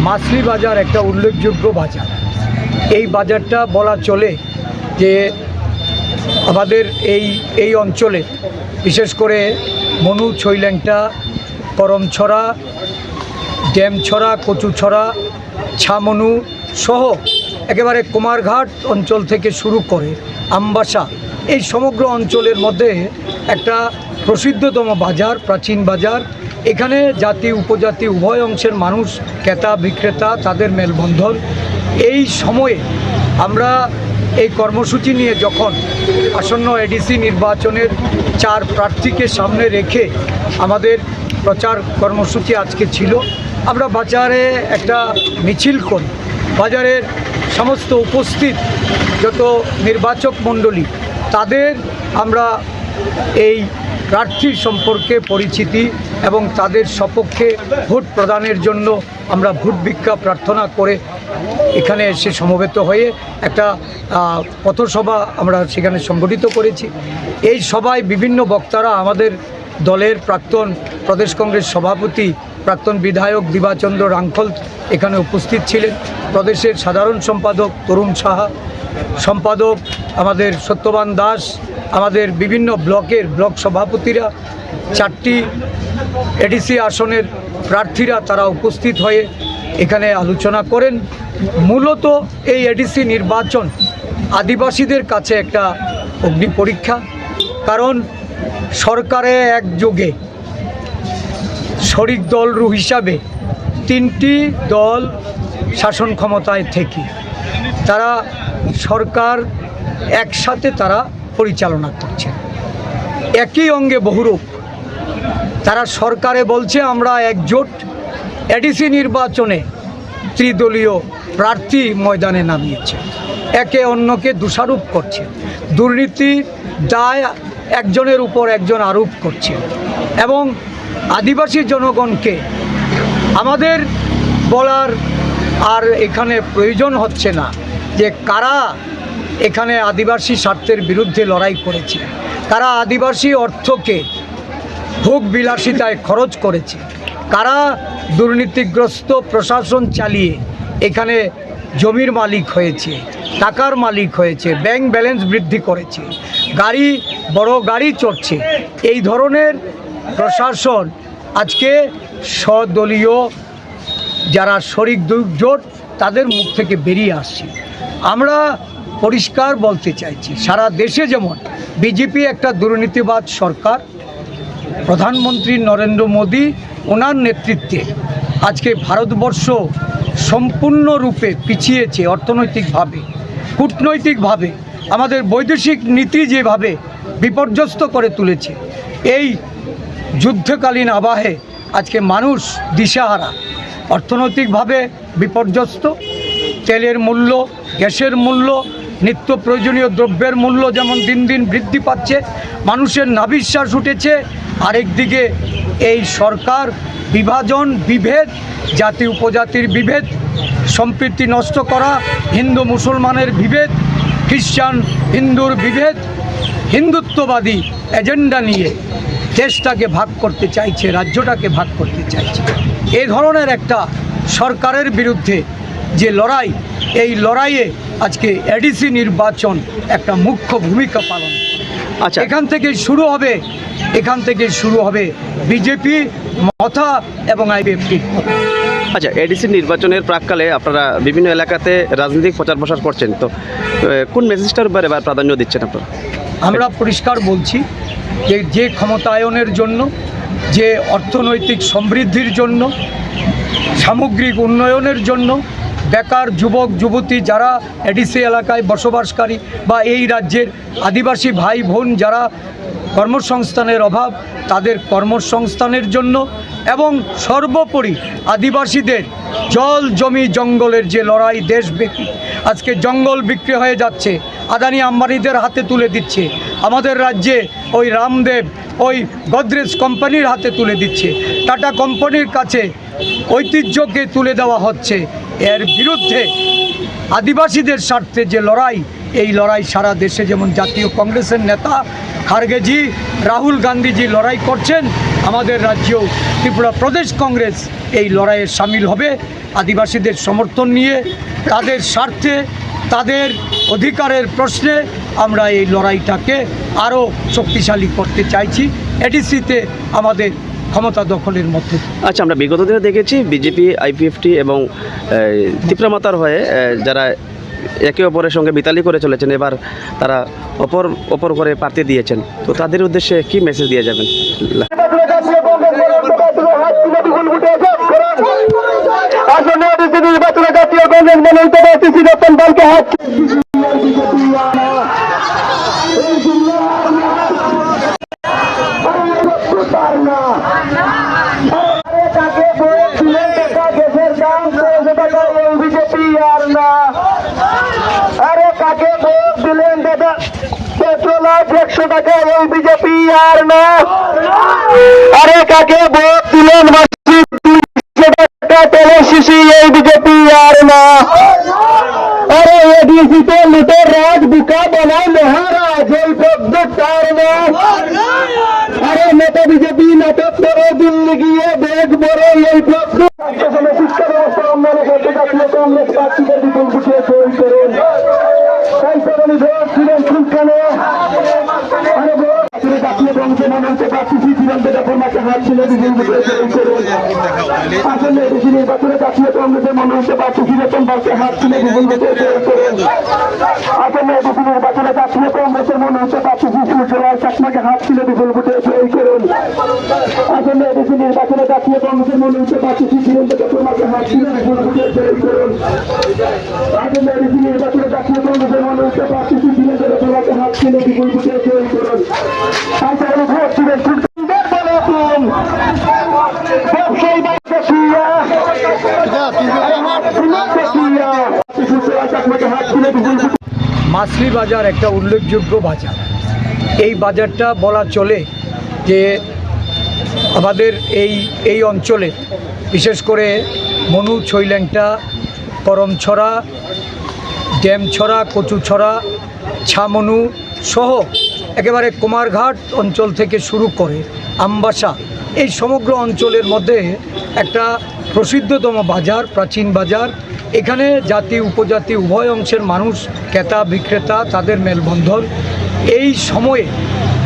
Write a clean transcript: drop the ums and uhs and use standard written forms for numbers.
মাছলি বাজার একটা উল্লেখযোগ্য বাজার। এই বাজারটা বলা চলে যে আমাদের এই অঞ্চলে বিশেষ করে মনু, ছৈল্যাংটা, করমছড়া, ড্যামছড়া, কচুছড়া, ছামনু সহ একেবারে কুমারঘাট অঞ্চল থেকে শুরু করে আমবাসা, এই সমগ্র অঞ্চলের মধ্যে একটা প্রসিদ্ধতম বাজার, প্রাচীন বাজার। এখানে জাতি উপজাতি উভয় অংশের মানুষ, ক্রেতা বিক্রেতা, তাদের মেলবন্ধন। এই সময়ে আমরা এই কর্মসূচি নিয়ে যখন আসন্ন এডিসি নির্বাচনের 4 প্রার্থীকে সামনে রেখে আমাদের প্রচার কর্মসূচি আজকে ছিল, আমরা বাজারে একটা মিছিল করি। বাজারের সমস্ত উপস্থিত যত নির্বাচক মণ্ডলী, তাদের আমরা এই প্রার্থীর সম্পর্কে পরিচিতি এবং তাদের সপক্ষে ভোট প্রদানের জন্য আমরা ভোট ভিক্ষা প্রার্থনা করে এখানে এসে সমবেত হয়ে একটা পথসভা আমরা সেখানে সংগঠিত করেছি। এই সভায় বিভিন্ন বক্তারা, আমাদের দলের প্রাক্তন প্রদেশ কংগ্রেস সভাপতি, প্রাক্তন বিধায়ক দিবাচন্দ্র রাংখল এখানে উপস্থিত ছিলেন, প্রদেশের সাধারণ সম্পাদক তরুণ সাহা, সম্পাদক আমাদের সত্যবান দাস, আমাদের বিভিন্ন ব্লকের ব্লক সভাপতিরা, 4টি এডিসি আসনের প্রার্থীরা তারা উপস্থিত হয়ে এখানে আলোচনা করেন। মূলত এই এডিসি নির্বাচন আদিবাসীদের কাছে একটা অগ্নি পরীক্ষা, কারণ সরকারে একযোগে শরিক দল হিসাবে 3টি দল শাসন ক্ষমতায় থেকে তারা সরকার একসাথে তারা পরিচালনা করছে, একই অঙ্গে বহুরূপ। তারা সরকারে বলছে আমরা একজোট, এডিসি নির্বাচনে ত্রিদলীয় প্রার্থী ময়দানে নামিয়েছে, একে অন্যকে দোষারোপ করছে, দুর্নীতির দায় একজনের উপর একজন আরোপ করছে। এবং আদিবাসী জনগণকে আমাদের বলার আর এখানে প্রয়োজন হচ্ছে না যে কারা এখানে আদিবাসী স্বার্থের বিরুদ্ধে লড়াই করেছে, কারা আদিবাসী অর্থকে ভোগ বিলাসিতায় খরচ করেছে, কারা দুর্নীতিগ্রস্ত প্রশাসন চালিয়ে এখানে জমির মালিক হয়েছে, টাকার মালিক হয়েছে, ব্যাংক ব্যালেন্স বৃদ্ধি করেছে, গাড়ি বড় গাড়ি চড়ছে। এই ধরনের প্রশাসন আজকে স্বদলীয় যারা শরিক জোট তাদের মুখ থেকে বেরিয়ে আসছে। আমরা পরিষ্কার বলতে চাইছি, সারা দেশে যেমন বিজেপি একটা দুর্নীতিবাদ সরকার, প্রধানমন্ত্রী নরেন্দ্র মোদী ওনার নেতৃত্বে আজকে ভারতবর্ষ সম্পূর্ণরূপে পিছিয়েছে অর্থনৈতিকভাবে, কূটনৈতিকভাবে, আমাদের বৈদেশিক নীতি যেভাবে বিপর্যস্ত করে তুলেছে। এই যুদ্ধকালীন আবহে আজকে মানুষ দিশাহারা, অর্থনৈতিকভাবে বিপর্যস্ত। তেলের মূল্য, গ্যাসের মূল্য, নিত্য প্রয়োজনীয় দ্রব্যের মূল্য যেমন দিন দিন বৃদ্ধি পাচ্ছে, মানুষের নাভিশ্বাস উঠেছে। আরেকদিকে এই সরকার বিভাজন, বিভেদ, জাতি উপজাতির বিভেদ, সম্প্রীতি নষ্ট করা, হিন্দু মুসলমানের বিভেদ, খ্রিস্টান হিন্দুর বিভেদ, হিন্দুত্ববাদী এজেন্ডা নিয়ে দেশটাকে ভাগ করতে চাইছে, রাজ্যটাকে ভাগ করতে চাইছে। এই ধরনের একটা সরকারের বিরুদ্ধে যে লড়াই, এই লড়াইয়ে আজকে এডিসি নির্বাচন একটা মুখ্য ভূমিকা পালন করে। আচ্ছা, এখান থেকে শুরু হবে বিজেপি মথা এবং আইপিএফটি। আচ্ছা, এডিসি নির্বাচনের প্রাককালে আপনারা বিভিন্ন এলাকাতে রাজনৈতিক প্রচার প্রসার করছেন, তো কোন মেসেজটার উপরে এবার প্রাধান্য দিচ্ছেন আপনারা? আমরা পরিষ্কার বলছি যে ক্ষমতায়নের জন্য, যে অর্থনৈতিক সমৃদ্ধির জন্য, সামগ্রিক উন্নয়নের জন্য, বেকার যুবক যুবতী যারা এডিসি এলাকায় বসবাসকারী বা এই রাজ্যের আদিবাসী ভাই বোন যারা কর্মসংস্থানের অভাব, তাদের কর্মসংস্থানের জন্য, এবং সর্বোপরি আদিবাসীদের জল জমি জঙ্গলের যে লড়াই দেশব্যাপী, আজকে জঙ্গল বিক্রি হয়ে যাচ্ছে, আদানি আম্বানিদের হাতে তুলে দিচ্ছে, আমাদের রাজ্যে ওই রামদেব ওই গোদরেজ কোম্পানির হাতে তুলে দিচ্ছে, টাটা কোম্পানির কাছে ঐতিহ্যকে তুলে দেওয়া হচ্ছে। এর বিরুদ্ধে আদিবাসীদের স্বার্থে যে লড়াই, এই লড়াই সারা দেশে যেমন জাতীয় কংগ্রেসের নেতা খারগেজি, রাহুল গান্ধীজি লড়াই করছেন, আমাদের রাজ্যেও ত্রিপুরা প্রদেশ কংগ্রেস এই লড়াইয়ে সামিল হবে। আদিবাসীদের সমর্থন নিয়ে, তাদের স্বার্থে, তাদের অধিকারের প্রশ্নে আমরা এই লড়াইটাকে আরও শক্তিশালী করতে চাইছি এডিসিতে আমাদের ক্ষমতা দখলের মধ্যে। আচ্ছা, আমরা বিগত দিনে দেখেছি বিজেপি, আইপিএফটি এবং ত্রিপুরা মাতার হয়ে যারা একে অপরের সঙ্গে মিতালি করে চলেছেন, এবার তারা অপর করে প্রার্থী দিয়েছেন, তো তাদের উদ্দেশ্যে কি মেসেজ দিয়ে যাবেন? আরে কাকে ভোট দিলেন দাদা? পেট্রোল 100 টাকা এই বিজেপি আর না। আরে কাকে ভোট দিলেন? 200 টাকা তেলের শিশি এই বিজেপি আর না। আরে এডিসিতে লুটের রাজ বুকা বানায় মহারাজ এই পদ্মার না। আরে নেতা বিজেপি নাটক করে দিল্লি গিয়ে বেগ বড় এই পদ্ম শিক্ষা ব্যবস্থা উন্নয়ন করতে জাতীয় কংগ্রেস প্রার্থীকে বিপুল ভোটে জয়ী করুন। তাই তরুণী ভোট দিলেন সুলতানে। আরে ভোট জাতীয় কংগ্রেসের মনোনীত প্রার্থী শ্রীরামকে দেবর্মাকে হাত ছিল বিপুল ভোটে জয়ী করুন। আসলে এডিসি নির্বাচনে জাতীয় কংগ্রেসের মনোনীত প্রার্থী শ্রীরামকে হাত ছিল বিপুল ভোটে জয়ী করুন। আসলে এডিসি নির্বাচনে জাতীয় কংগ্রেসের মনোনীত প্রার্থী সূর্যলাল চাকমাকে হাত ছিল বিপুল ভোটে জয়ী করুন। আসলে এডিসি নির্বাচনে জাতীয় কংগ্রেসের মনোনীত প্রার্থী শ্রীরামকে দেবর্মাকে হাত ছিল বিপুল ভোটে জয়ী করুন। আসলে এডিসি নির্বাচনে জাতীয় কংগ্রেসের মনোনীত প্রার্থী শ্রীরামকে দেবর্মাকে হাত ছিল বিপুল ভোটে জয়ী করুন। তাই তরুণী ভোট দিলেন সুলতানদের বলতুন ব্যবসায়ী বাসিয়া মাছলি বাজার একটা উল্লেখযোগ্য বাজার। এই বাজারটা বলা চলে যে আমাদের এই অঞ্চলে বিশেষ করে মনু, ছৈল্যাংটা, করমছড়া, ড্যামছড়া, কচুছড়া, ছামনু সহ একেবারে কুমারঘাট অঞ্চল থেকে শুরু করে আমবাসা, এই সমগ্র অঞ্চলের মধ্যে একটা প্রসিদ্ধতম বাজার, প্রাচীন বাজার। এখানে জাতি উপজাতি উভয় অংশের মানুষ, ক্রেতা বিক্রেতা, তাদের মেলবন্ধন। এই সময়ে